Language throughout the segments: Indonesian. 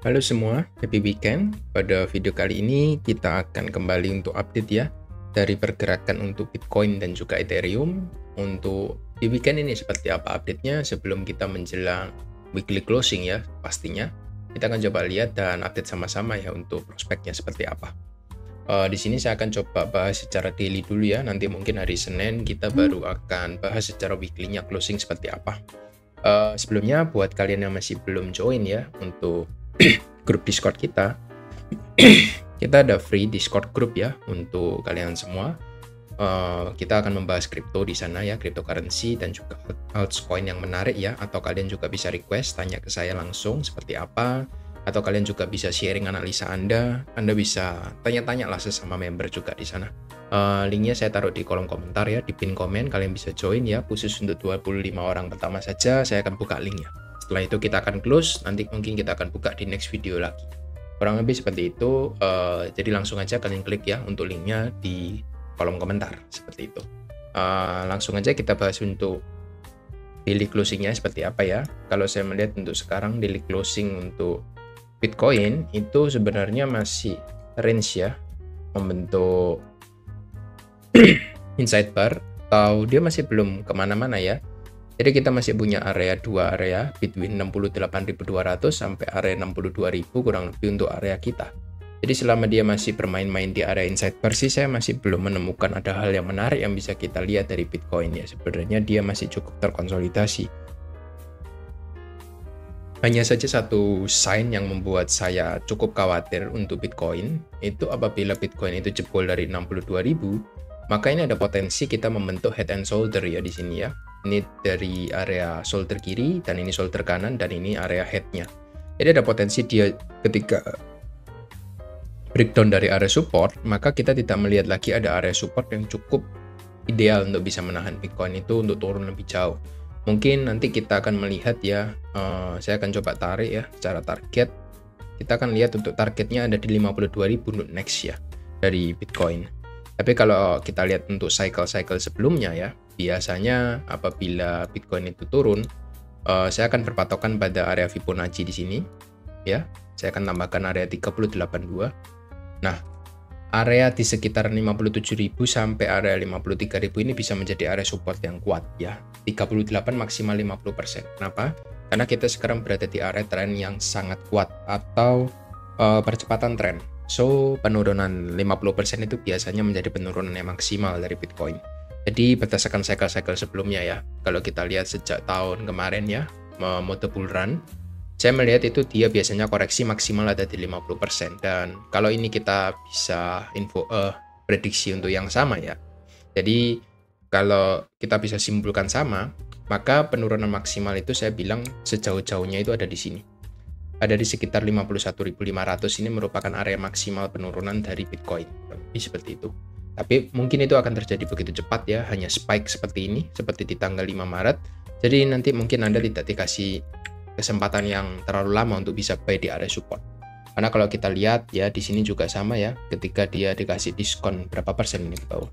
Halo semua, happy weekend. Pada video kali ini kita akan kembali untuk update ya dari pergerakan untuk Bitcoin dan juga Ethereum. Untuk di weekend ini seperti apa update-nya sebelum kita menjelang weekly closing ya pastinya. Kita akan coba lihat dan update sama-sama ya untuk prospeknya seperti apa. Di sini saya akan coba bahas secara daily dulu ya. Nanti mungkin hari Senin kita baru akan bahas secara weekly-nya closing seperti apa. Sebelumnya buat kalian yang masih belum join ya untuk grup Discord kita, kita ada free Discord group ya untuk kalian semua. Kita akan membahas kripto di sana ya, cryptocurrency dan juga altcoin yang menarik ya. Atau kalian juga bisa request tanya ke saya langsung seperti apa. Atau kalian juga bisa sharing analisa Anda. Anda bisa tanya-tanya lah sesama member juga di sana. Linknya saya taruh di kolom komentar ya, di pin komen. Kalian bisa join ya, khusus untuk 25 orang pertama saja saya akan buka linknya. Setelah itu kita akan close, nanti mungkin kita akan buka di next video lagi. Kurang lebih seperti itu, jadi langsung aja kalian klik ya untuk linknya di kolom komentar, seperti itu. Langsung aja kita bahas untuk daily closingnya seperti apa ya. Kalau saya melihat untuk sekarang daily closing untuk Bitcoin itu sebenarnya masih range ya, membentuk inside bar, atau dia masih belum kemana-mana ya. Jadi kita masih punya dua area between 68.200 sampai area 62.000 kurang lebih untuk area kita. Jadi selama dia masih bermain-main di area inside bar sih saya masih belum menemukan ada hal yang menarik yang bisa kita lihat dari Bitcoin ya. Sebenarnya dia masih cukup terkonsolidasi. Hanya saja satu sign yang membuat saya cukup khawatir untuk Bitcoin, itu apabila Bitcoin itu jebol dari 62.000, maka ini ada potensi kita membentuk head and shoulder ya di sini ya. Ini dari area shoulder kiri, dan ini shoulder kanan, dan ini area headnya. Jadi ada potensi dia ketika breakdown dari area support, maka kita tidak melihat lagi ada area support yang cukup ideal untuk bisa menahan Bitcoin itu untuk turun lebih jauh. Mungkin nanti kita akan melihat ya, saya akan coba tarik ya secara target. Kita akan lihat untuk targetnya ada di 52.000 untuk next ya dari Bitcoin. Tapi kalau kita lihat untuk cycle-cycle sebelumnya ya, biasanya apabila Bitcoin itu turun, saya akan berpatokan pada area Fibonacci di sini ya. Saya akan tambahkan area 382. Nah, area di sekitar 57.000 sampai area 53.000 ini bisa menjadi area support yang kuat ya. 38 maksimal 50%. Kenapa? Karena kita sekarang berada di area tren yang sangat kuat atau percepatan tren. So, penurunan 50% itu biasanya menjadi penurunan yang maksimal dari Bitcoin. Jadi, berdasarkan cycle-cycle sebelumnya ya, kalau kita lihat sejak tahun kemarin ya, mode bull run, saya melihat itu dia biasanya koreksi maksimal ada di 50%. Dan kalau ini kita bisa prediksi untuk yang sama ya. Jadi, kalau kita bisa simpulkan sama, maka penurunan maksimal itu saya bilang sejauh-jauhnya itu ada di sini. Ada di sekitar 51.500 ini merupakan area maksimal penurunan dari Bitcoin. Seperti itu. Tapi mungkin itu akan terjadi begitu cepat ya, hanya spike seperti ini, seperti di tanggal 5 Maret. Jadi nanti mungkin Anda tidak dikasih kesempatan yang terlalu lama untuk bisa buy di area support. Karena kalau kita lihat ya di sini juga sama ya, ketika dia dikasih diskon berapa persen ini ke bawah.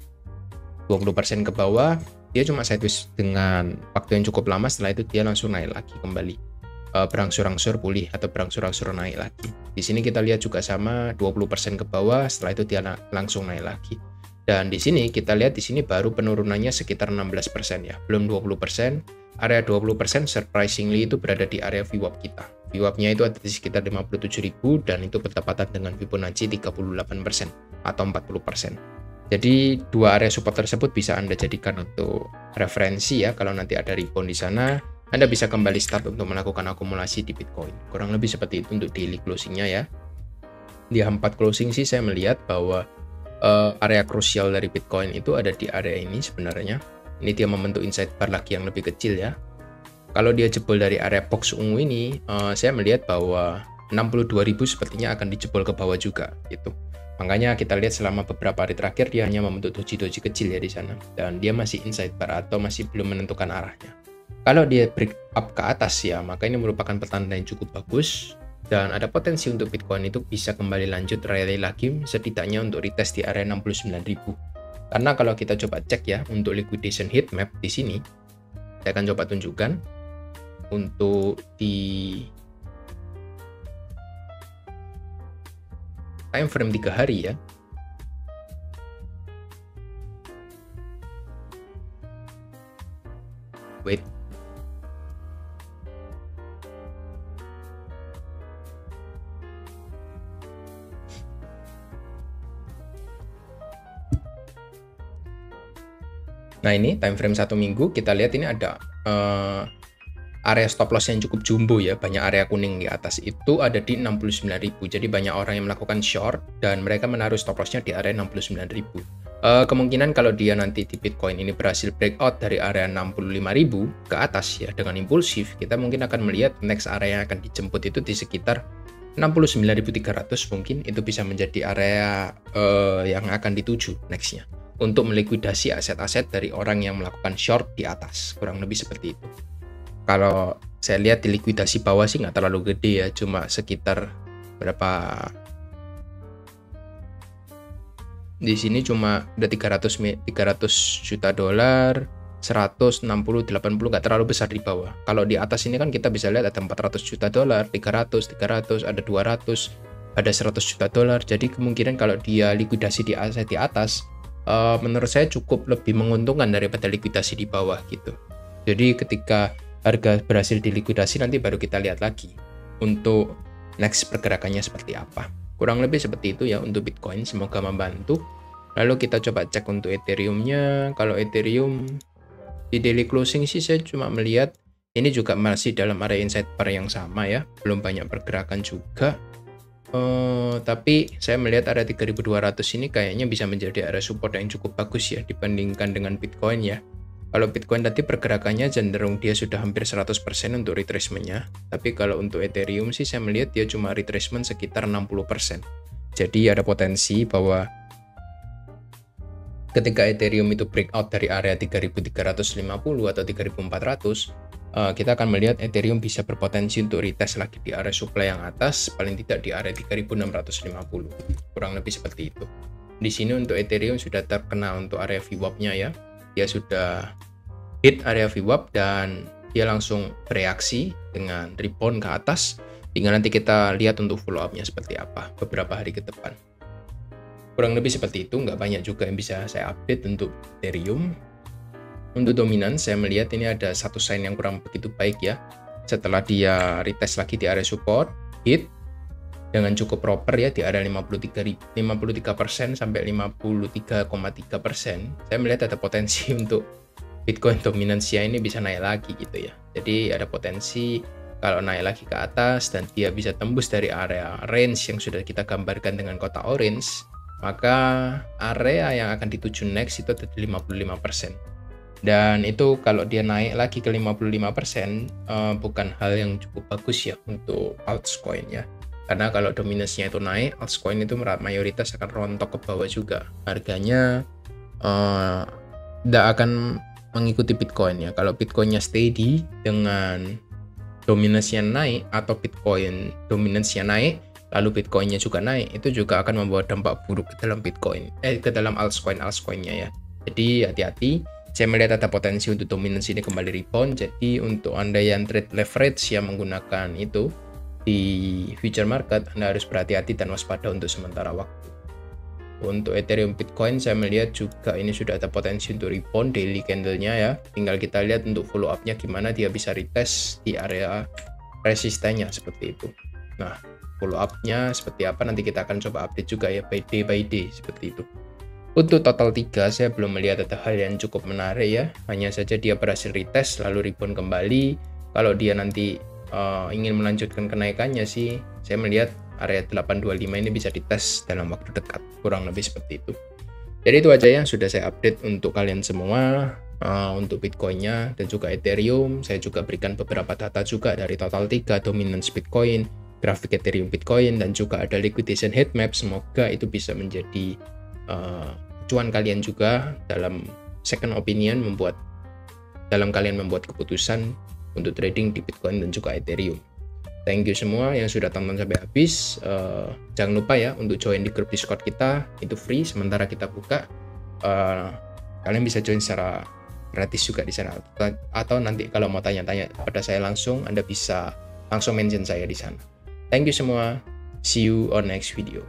20% ke bawah, dia cuma sideways dengan waktu yang cukup lama, setelah itu dia langsung naik lagi kembali. Berangsur-angsur pulih atau berangsur-angsur naik lagi. Di sini kita lihat juga sama 20% ke bawah, setelah itu dia langsung naik lagi. Dan di sini kita lihat di sini baru penurunannya sekitar 16% ya, belum 20%. Area 20% surprisingly itu berada di area VWAP kita. VWAP-nya itu ada di sekitar 57.000 dan itu bertepatan dengan Fibonacci 38% atau 40%. Jadi dua area support tersebut bisa Anda jadikan untuk referensi ya. Kalau nanti ada rebound di sana, Anda bisa kembali start untuk melakukan akumulasi di Bitcoin. Kurang lebih seperti itu untuk daily closingnya ya. Di H4 closing sih saya melihat bahwa area krusial dari Bitcoin itu ada di area ini sebenarnya. Ini dia membentuk inside bar lagi yang lebih kecil ya. Kalau dia jebol dari area box ungu ini, saya melihat bahwa 62.000 sepertinya akan dijebol ke bawah juga gitu. Makanya kita lihat selama beberapa hari terakhir dia hanya membentuk doji-doji kecil ya di sana, dan dia masih inside bar atau masih belum menentukan arahnya. Kalau dia break up ke atas ya, maka ini merupakan pertanda yang cukup bagus dan ada potensi untuk Bitcoin itu bisa kembali lanjut rally lagi, setidaknya untuk retest di area 69.000. Karena kalau kita coba cek ya untuk liquidation heat map di sini, saya akan coba tunjukkan untuk di time frame 3 hari ya. Wait. Nah ini time frame 1 minggu, kita lihat ini ada area stop loss yang cukup jumbo ya, banyak area kuning di atas itu ada di 69.000. Jadi banyak orang yang melakukan short dan mereka menaruh stop lossnya di area 69.000. Kemungkinan kalau dia nanti di Bitcoin ini berhasil breakout dari area 65.000 ke atas ya dengan impulsif, kita mungkin akan melihat next area yang akan dijemput itu di sekitar 69.300 mungkin itu bisa menjadi area yang akan dituju nextnya untuk melikuidasi aset-aset dari orang yang melakukan short di atas, kurang lebih seperti itu. Kalau saya lihat di likuidasi bawah sih nggak terlalu gede ya, cuma sekitar berapa, di sini cuma ada 300 juta dolar, 160, 80 nggak terlalu besar di bawah. Kalau di atas ini kan kita bisa lihat ada 400 juta dolar, 300, ada 200, ada 100 juta dolar. Jadi kemungkinan kalau dia likuidasi di aset di atas, menurut saya cukup lebih menguntungkan daripada likuidasi di bawah gitu. Jadi ketika harga berhasil dilikuidasi nanti baru kita lihat lagi untuk next pergerakannya seperti apa. Kurang lebih seperti itu ya untuk Bitcoin, semoga membantu. Lalu kita coba cek untuk Ethereum-nya. Kalau Ethereum di daily closing sih saya cuma melihat ini juga masih dalam area inside pair yang sama ya, belum banyak pergerakan juga. Tapi saya melihat area 3.200 ini kayaknya bisa menjadi area support yang cukup bagus ya dibandingkan dengan Bitcoin ya. Kalau Bitcoin tadi pergerakannya cenderung dia sudah hampir 100% untuk retracement-nya. Tapi kalau untuk Ethereum sih saya melihat dia cuma retracement sekitar 60%. Jadi ada potensi bahwa ketika Ethereum itu breakout dari area 3.350 atau 3.400, kita akan melihat Ethereum bisa berpotensi untuk retest lagi di area supply yang atas, paling tidak di area 3.650. Kurang lebih seperti itu. Di sini untuk Ethereum sudah terkena untuk area VWAP-nya ya. Dia sudah hit area VWAP dan dia langsung bereaksi dengan rebound ke atas. Tinggal nanti kita lihat untuk follow up-nya seperti apa beberapa hari ke depan. Kurang lebih seperti itu, nggak banyak juga yang bisa saya update untuk Ethereum. Untuk dominan, saya melihat ini ada satu sign yang kurang begitu baik ya. Setelah dia retest lagi di area support, hit dengan cukup proper ya di area 53% sampai 53,3%. Saya melihat ada potensi untuk Bitcoin dominansia ini bisa naik lagi gitu ya. Jadi ada potensi kalau naik lagi ke atas dan dia bisa tembus dari area range yang sudah kita gambarkan dengan kotak orange, maka area yang akan dituju next itu ada di 55%. Dan itu kalau dia naik lagi ke 55%, bukan hal yang cukup bagus ya untuk altcoin ya. Karena kalau dominasinya itu naik, altcoin itu mayoritas akan rontok ke bawah juga. Harganya tidak akan mengikuti Bitcoin ya. Kalau Bitcoinnya steady dengan dominasinya naik, atau Bitcoin dominasinya naik, lalu Bitcoinnya juga naik, itu juga akan membawa dampak buruk ke dalam Bitcoin, ke dalam altcoinnya ya. Jadi hati-hati. Saya melihat ada potensi untuk dominansi ini kembali rebound. Jadi untuk Anda yang trade leverage yang menggunakan itu di future market, Anda harus berhati-hati dan waspada untuk sementara waktu. Untuk Ethereum Bitcoin saya melihat juga ini sudah ada potensi untuk rebound daily candle-nya ya. Tinggal kita lihat untuk follow up-nya gimana dia bisa retest di area resistennya seperti itu. Nah, follow up-nya seperti apa nanti kita akan coba update juga ya by day seperti itu. Untuk total 3 saya belum melihat ada hal yang cukup menarik ya, hanya saja dia berhasil retest lalu rebound kembali. Kalau dia nanti ingin melanjutkan kenaikannya sih, saya melihat area 825 ini bisa dites dalam waktu dekat, kurang lebih seperti itu. Jadi itu aja yang sudah saya update untuk kalian semua. Untuk Bitcoinnya dan juga Ethereum, saya juga berikan beberapa data juga dari total 3, dominance Bitcoin, grafik Ethereum Bitcoin, dan juga ada liquidation heatmap. Semoga itu bisa menjadi cuan kalian juga dalam second opinion dalam kalian membuat keputusan untuk trading di Bitcoin dan juga Ethereum. Thank you semua yang sudah tonton sampai habis. Jangan lupa ya untuk join di grup Discord kita, itu free sementara kita buka. Kalian bisa join secara gratis juga di sana, atau nanti kalau mau tanya-tanya pada saya langsung, Anda bisa langsung mention saya di sana. Thank you semua. See you on next video.